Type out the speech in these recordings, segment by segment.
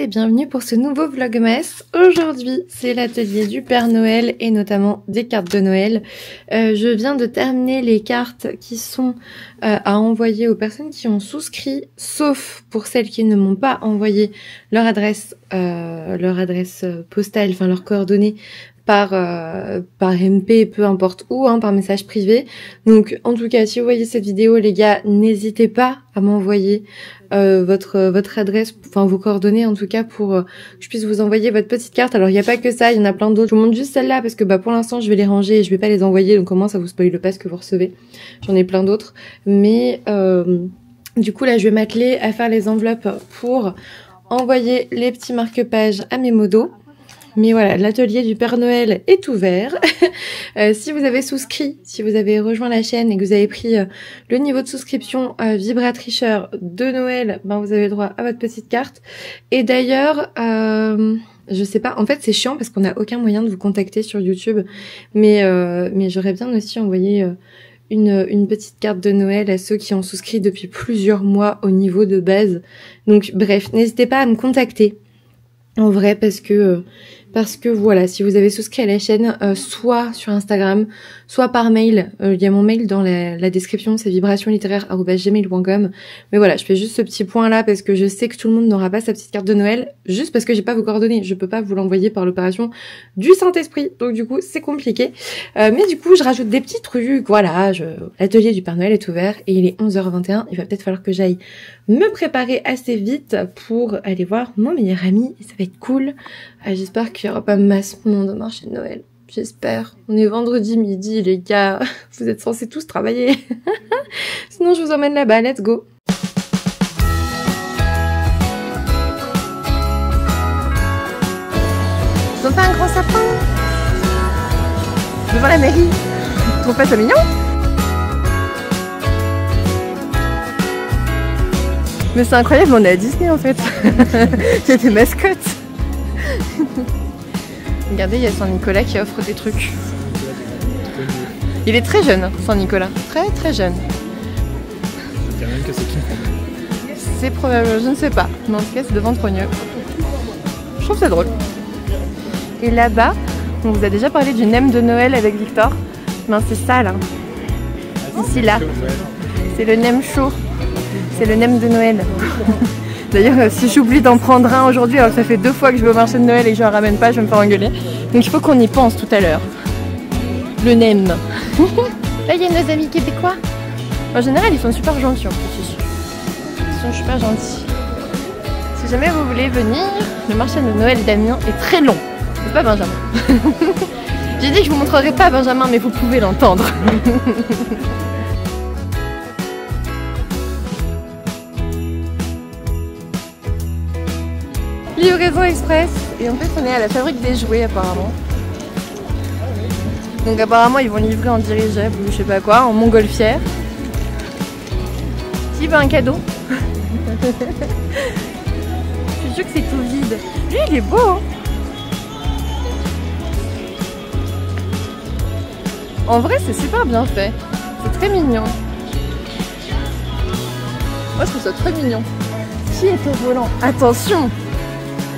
et bienvenue pour ce nouveau Vlogmas. Aujourd'hui, c'est l'atelier du Père Noël et notamment des cartes de Noël. Je viens de terminer les cartes qui sont à envoyer aux personnes qui ont souscrit, sauf pour celles qui ne m'ont pas envoyé leur adresse postale, enfin leurs coordonnées par MP, peu importe où, par message privé. Donc en tout cas, si vous voyez cette vidéo, les gars, n'hésitez pas à m'envoyer votre adresse, enfin vos coordonnées en tout cas, pour que je puisse vous envoyer votre petite carte. Alors il n'y a pas que ça, il y en a plein d'autres. Je vous montre juste celle-là parce que pour l'instant je vais les ranger et je vais pas les envoyer, donc au moins ça vous spoile pas ce que vous recevez. J'en ai plein d'autres, mais du coup là je vais m'atteler à faire les enveloppes pour envoyer les petits marque-pages à mes modos. Mais voilà, l'atelier du Père Noël est ouvert. Si vous avez souscrit, si vous avez rejoint la chaîne et que vous avez pris le niveau de souscription vibratricheur de Noël, vous avez le droit à votre petite carte. Et d'ailleurs, je sais pas, en fait c'est chiant parce qu'on n'a aucun moyen de vous contacter sur YouTube. Mais j'aurais bien aussi envoyé une petite carte de Noël à ceux qui ont souscrit depuis plusieurs mois au niveau de base. Donc bref, n'hésitez pas à me contacter. En vrai, parce que voilà, si vous avez souscrit à la chaîne, soit sur Instagram, soit par mail, il y a mon mail dans la description, c'est vibrationlittéraire@gmail.com. Mais voilà, je fais juste ce petit point là parce que je sais que tout le monde n'aura pas sa petite carte de Noël, juste parce que j'ai pas vos coordonnées, je peux pas vous l'envoyer par l'opération du Saint-Esprit, donc du coup c'est compliqué. Mais du coup je rajoute des petits trucs, voilà, l'atelier du Père Noël est ouvert et il est 11h21, il va peut-être falloir que j'aille me préparer assez vite pour aller voir mon meilleur ami, et ça va être cool. J'espère qu'il n'y aura pas masse monde au marché de Noël. J'espère. On est vendredi midi, les gars. Vous êtes censés tous travailler. Sinon, je vous emmène là-bas. Let's go. Ils ont fait un grand sapin devant la mairie. Tu trouves pas ça mignon? Mais c'est incroyable, on est à Disney en fait. Il y a des mascottes. Regardez, il y a Saint-Nicolas qui offre des trucs. Il est très jeune, Saint-Nicolas. Très très jeune. Je dirais même que c'est King Kong. C'est probable, je ne sais pas. Mais en tout cas, c'est devant Trogneux. Je trouve ça drôle. Et là-bas, on vous a déjà parlé du nem de Noël avec Victor. Non, c'est ça là. Ici là. C'est le nem chaud. C'est le nem de Noël. D'ailleurs, si j'oublie d'en prendre un aujourd'hui, alors que ça fait 2 fois que je vais au marché de Noël et que je ne ramène pas, je vais me faire engueuler. Donc il faut qu'on y pense tout à l'heure. Le nem. Là, il y a nos amis québécois. En général, ils sont super gentils en plus. Ils sont super gentils. Si jamais vous voulez venir, le marché de Noël d'Amiens est très long. C'est pas Benjamin. J'ai dit que je vous montrerai pas Benjamin, mais vous pouvez l'entendre. Livraison express, et en fait on est à la fabrique des jouets apparemment. Donc apparemment ils vont livrer en dirigeable ou je sais pas quoi, en montgolfière. Qui veut un cadeau? Je suis sûre que c'est tout vide. Lui il est beau hein. En vrai c'est super bien fait, c'est très mignon. Moi je trouve ça très mignon. Qui est au volant? Attention!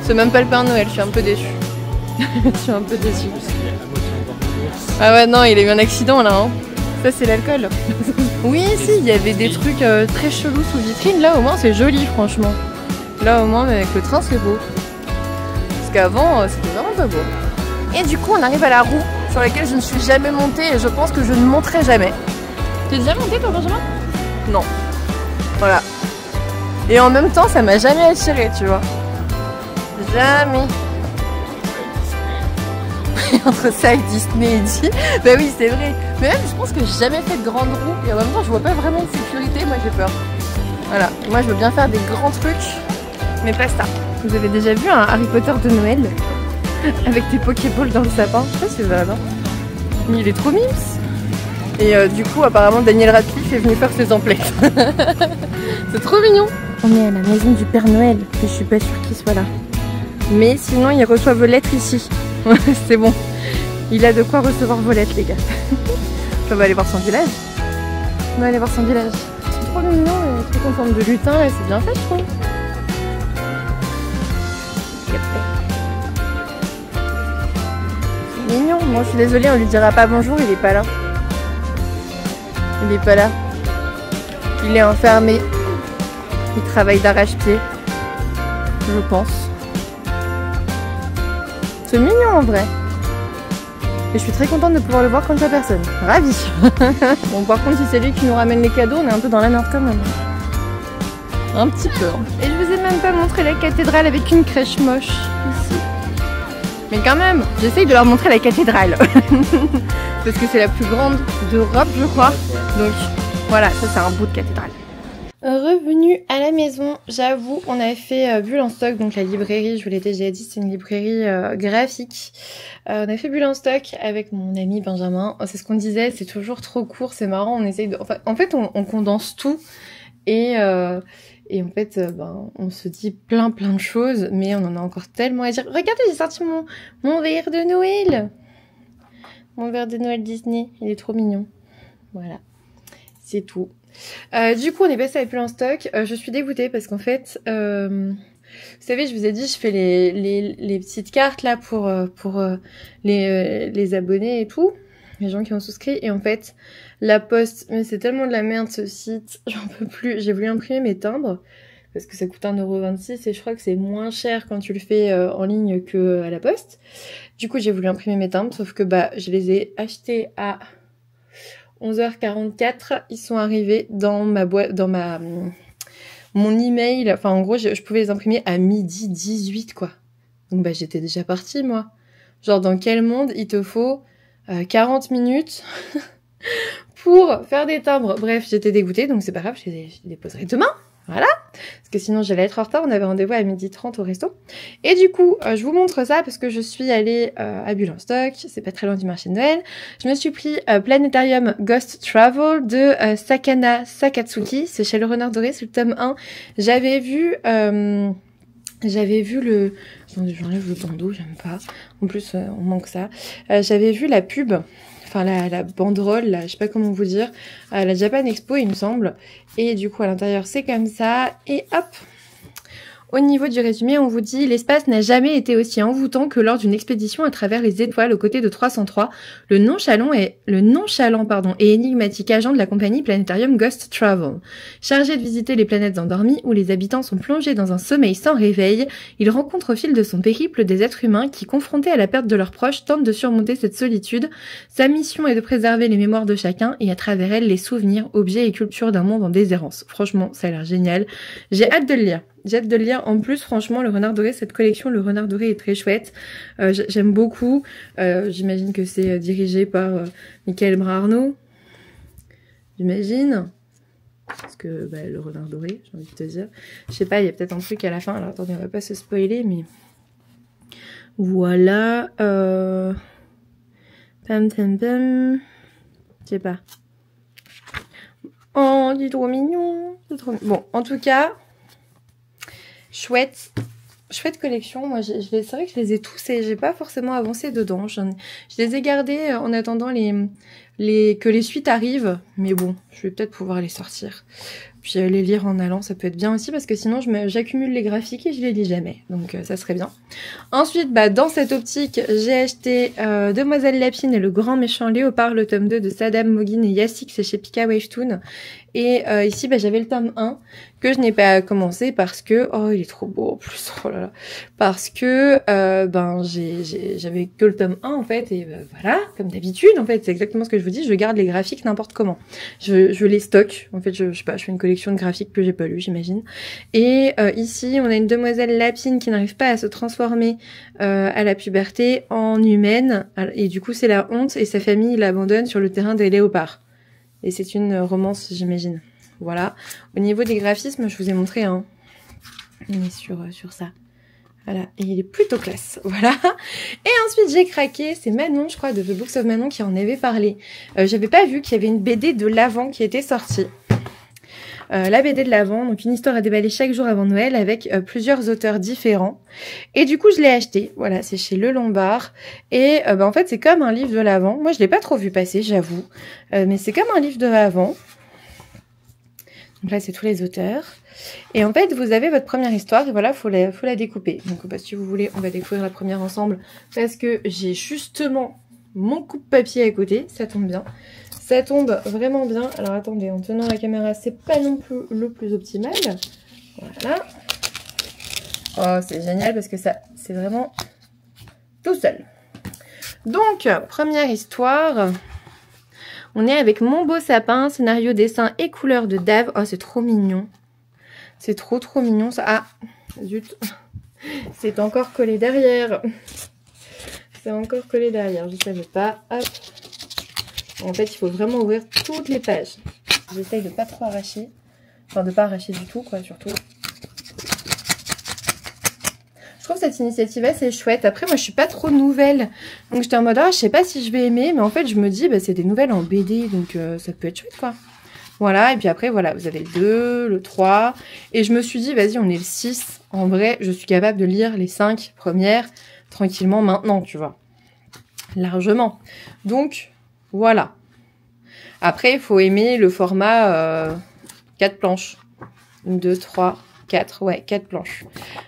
C'est même pas le Père Noël, je suis un peu déçue. Je suis un peu déçue. Ah ouais, non, il a eu un accident là. Hein. Ça, c'est l'alcool. Oui, si, il y avait des trucs très chelous sous vitrine. Là, au moins, c'est joli, franchement. Là, au moins, avec le train, c'est beau. Parce qu'avant, c'était vraiment pas beau. Et du coup, on arrive à la roue sur laquelle je ne suis jamais montée et je pense que je ne monterai jamais. T'es déjà montée, toi, Benjamin? Non. Voilà. Et en même temps, ça m'a jamais attiré, tu vois. Jamais. Entre ça et Disney et dit, bah oui c'est vrai. Mais même je pense que j'ai jamais fait de grande roue et en même temps je vois pas vraiment de sécurité, moi j'ai peur. Voilà, moi je veux bien faire des grands trucs, mais pas ça. Vous avez déjà vu un Harry Potter de Noël avec des Pokéballs dans le sapin? Je sais pas si vous avez, mais il est trop mimes. Et du coup apparemment Daniel Radcliffe est venu faire ses emplettes. C'est trop mignon. On est à la maison du Père Noël, mais je suis pas sûre qu'il soit là. Mais sinon, ils reçoivent vos lettres ici. C'est bon. Il a de quoi recevoir vos lettres, les gars. On va aller voir son village. On va aller voir son village. C'est trop mignon, les trucs en forme de lutin, là, c'est bien fait, je trouve. C'est mignon. Bon, je suis désolée, on lui dira pas bonjour, il est pas là. Il est pas là. Il est enfermé. Il travaille d'arrache-pied. Je pense. C'est mignon en vrai. Et je suis très contente de pouvoir le voir quand il n'y a personne. Ravie. Bon, par contre, si c'est lui qui nous ramène les cadeaux, on est un peu dans la merde quand même. Un petit peu. Et je vous ai même pas montré la cathédrale avec une crèche moche ici. Mais quand même, j'essaye de leur montrer la cathédrale. Parce que c'est la plus grande d'Europe, je crois. Donc voilà, ça c'est un bout de cathédrale. Revenu à la maison, j'avoue, on avait fait Bulle en stock, donc la librairie, je vous l'ai déjà dit, c'est une librairie graphique. On a fait Bulle en stock avec mon ami Benjamin. C'est ce qu'on disait, c'est toujours trop court, c'est marrant, on essaye de... Enfin, en fait, on condense tout et en fait, on se dit plein de choses, mais on en a encore tellement à dire. Regardez, j'ai sorti mon verre de Noël. Mon verre de Noël Disney, il est trop mignon. Voilà, c'est tout. Du coup, on est passé à Bulle en stock. Je suis dégoûtée parce qu'en fait, vous savez, je vous ai dit, je fais les petites cartes là pour les abonnés et tout, les gens qui ont souscrit. Et en fait, la poste, mais c'est tellement de la merde ce site, j'en peux plus. J'ai voulu imprimer mes timbres parce que ça coûte 1,26 € et je crois que c'est moins cher quand tu le fais en ligne que à la poste. Du coup, j'ai voulu imprimer mes timbres, sauf que je les ai achetés à 11h44, ils sont arrivés dans ma boîte, mon email. Enfin, en gros, je pouvais les imprimer à 12h18, quoi. Donc, j'étais déjà partie, moi. Genre, dans quel monde il te faut 40 minutes pour faire des timbres? Bref, j'étais dégoûtée, donc c'est pas grave, je les déposerai demain. Voilà, parce que sinon j'allais être en retard, on avait rendez-vous à 12h30 au resto. Et du coup, je vous montre ça parce que je suis allée à Bulle en stock, c'est pas très loin du marché de Noël. Je me suis pris Planetarium Ghost Travel de Sakana Sakatsuki, c'est chez Le Renard Doré, c'est le tome 1. J'avais vu le... Attendez, j'enlève le bandeau, j'aime pas. En plus, on manque ça. J'avais vu la pub... Enfin, la banderole, là, je sais pas comment vous dire, la Japan Expo, il me semble. Et du coup, à l'intérieur, c'est comme ça. Et hop! Au niveau du résumé, on vous dit « L'espace n'a jamais été aussi envoûtant que lors d'une expédition à travers les étoiles aux côtés de 303, le nonchalant et énigmatique agent de la compagnie Planetarium Ghost Travel. Chargé de visiter les planètes endormies où les habitants sont plongés dans un sommeil sans réveil, il rencontre au fil de son périple des êtres humains qui, confrontés à la perte de leurs proches, tentent de surmonter cette solitude. Sa mission est de préserver les mémoires de chacun et à travers elles les souvenirs, objets et cultures d'un monde en déshérence. » Franchement, ça a l'air génial. J'ai hâte de le lire. J'ai hâte de le lire. En plus, franchement, Le Renard Doré, cette collection, Le Renard Doré est très chouette. J'aime beaucoup. J'imagine que c'est dirigé par Michael Brarno. J'imagine. Parce que Le Renard Doré, j'ai envie de te dire. Je sais pas, il y a peut-être un truc à la fin. Alors attendez, on va pas se spoiler, mais... Voilà. Pam, pam, pam. Je sais pas. Oh, il est trop mignon. C'est trop mignon. Bon, en tout cas... Chouette collection. Moi, c'est vrai que je les ai tous et j'ai pas forcément avancé dedans. Je les ai gardés en attendant que les suites arrivent. Mais bon, je vais peut-être pouvoir les sortir. Puis les lire en allant, ça peut être bien aussi parce que sinon j'accumule les graphiques et je les lis jamais. Donc ça serait bien. Ensuite, dans cette optique, j'ai acheté Demoiselle Lapine et le grand méchant léopard, le tome 2 de Sadam Mogin et Yassik, c'est chez Pika Wavetoon. Et ici, j'avais le tome 1 que je n'ai pas commencé parce que... Oh, il est trop beau en plus. Oh là là. Parce que j'avais que le tome 1 en fait. Et voilà, comme d'habitude en fait. C'est exactement ce que je vous dis. Je garde les graphiques n'importe comment. Je les stocke. En fait, je sais pas, je fais une collection de graphiques que j'ai pas lu, j'imagine. Et ici, on a une demoiselle lapine qui n'arrive pas à se transformer à la puberté en humaine. Et du coup, c'est la honte et sa famille l'abandonne sur le terrain des léopards. Et c'est une romance, j'imagine. Voilà. Au niveau des graphismes, je vous ai montré un. On est sur ça. Voilà. Et il est plutôt classe. Voilà. Et ensuite, j'ai craqué. C'est Manon, je crois, de The Books of Manon qui en avait parlé. J'avais pas vu qu'il y avait une BD de l'Avent qui était sortie. La BD de l'Avent, donc une histoire à déballer chaque jour avant Noël avec plusieurs auteurs différents. Et du coup, je l'ai acheté. Voilà, c'est chez Le Lombard. Et en fait, c'est comme un livre de l'Avent. Moi, je l'ai pas trop vu passer, j'avoue. Mais c'est comme un livre de l'Avent. Donc là, c'est tous les auteurs. Et en fait, vous avez votre première histoire et voilà, faut la découper. Donc bah, si vous voulez, on va découvrir la première ensemble parce que j'ai justement mon coupe-papier à côté. Ça tombe bien. Ça tombe vraiment bien. Alors attendez, en tenant la caméra, c'est pas non plus le plus optimal. Voilà. Oh, c'est génial parce que ça, c'est vraiment tout seul. Donc, première histoire. On est avec Mon beau sapin, scénario, dessin et couleur de Dave. Oh, c'est trop mignon. C'est trop mignon ça. Ah, zut. C'est encore collé derrière. C'est encore collé derrière, je savais pas. Hop. En fait, il faut vraiment ouvrir toutes les pages. J'essaye de pas trop arracher. Enfin, de pas arracher du tout, quoi, surtout. Je trouve cette initiative assez chouette. Après, moi, je suis pas trop nouvelle. Donc, j'étais en mode, ah, je sais pas si je vais aimer. Mais en fait, je me dis, bah, c'est des nouvelles en BD. Donc, ça peut être chouette, quoi. Voilà. Et puis après, voilà, vous avez le 2, le 3. Et je me suis dit, vas-y, on est le 6. En vrai, je suis capable de lire les 5 premières tranquillement maintenant, tu vois. Largement. Donc, voilà. Après, il faut aimer le format 4 planches. 1, 2, 3, 4. Ouais, 4 planches.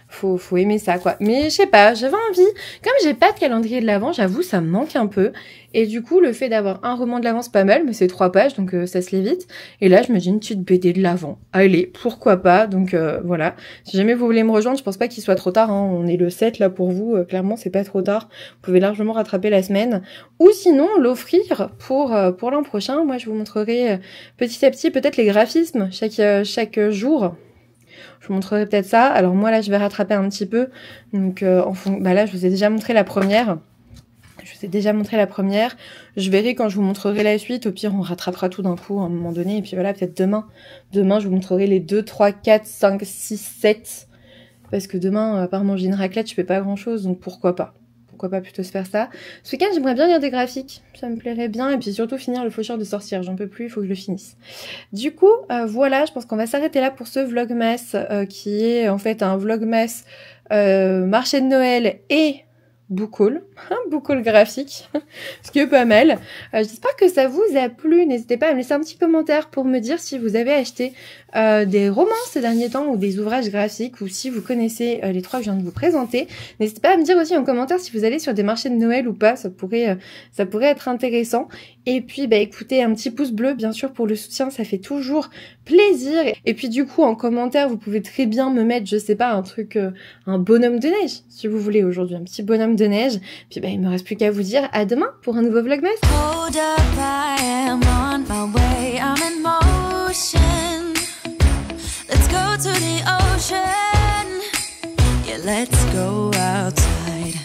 Faut aimer ça, quoi. Mais je sais pas, j'avais envie. Comme j'ai pas de calendrier de l'Avent, j'avoue, ça me manque un peu. Et du coup, le fait d'avoir un roman de l'Avent, c'est pas mal, mais c'est 3 pages, donc ça se lit vite. Et là, je me dis une petite BD de l'Avent. Allez, pourquoi pas. Donc voilà. Si jamais vous voulez me rejoindre, je pense pas qu'il soit trop tard. Hein. On est le 7 là pour vous. Clairement, c'est pas trop tard. Vous pouvez largement rattraper la semaine. Ou sinon, l'offrir pour l'an prochain. Moi, je vous montrerai petit à petit peut-être les graphismes chaque jour. Je vous montrerai peut-être ça. Alors moi là je vais rattraper un petit peu. Donc bah là je vous ai déjà montré la première. Je verrai quand je vous montrerai la suite. Au pire on rattrapera tout d'un coup à un moment donné. Et puis voilà, peut-être demain je vous montrerai les 2, 3, 4, 5, 6, 7. Parce que demain, à part manger une raclette, je fais pas grand chose. Donc pourquoi pas plutôt se faire ça. Ce week-end, j'aimerais bien lire des graphiques. Ça me plairait bien. Et puis surtout finir le Faucheur de sorcières. J'en peux plus, il faut que je le finisse. Du coup, voilà, je pense qu'on va s'arrêter là pour ce vlogmas qui est en fait un vlogmas marché de Noël et book haul. Book haul graphique. Ce qui est pas mal. J'espère que ça vous a plu. N'hésitez pas à me laisser un petit commentaire pour me dire si vous avez acheté des romans ces derniers temps ou des ouvrages graphiques ou si vous connaissez les 3 que je viens de vous présenter. N'hésitez pas à me dire aussi en commentaire si vous allez sur des marchés de Noël ou pas. Ça pourrait être intéressant. Et puis, bah écoutez, un petit pouce bleu, bien sûr, pour le soutien. Ça fait toujours plaisir. Et puis, du coup, en commentaire, vous pouvez très bien me mettre, je sais pas, un truc, un bonhomme de neige, si vous voulez, aujourd'hui. Un petit bonhomme de neige. Puis, bah, il me reste plus qu'à vous dire à demain pour un nouveau vlogmas. Hold up, I am on my way, I'm in motion. Let's go to the ocean. Yeah, let's go outside.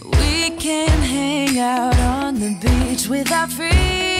We can hang out on the beach with our freedom.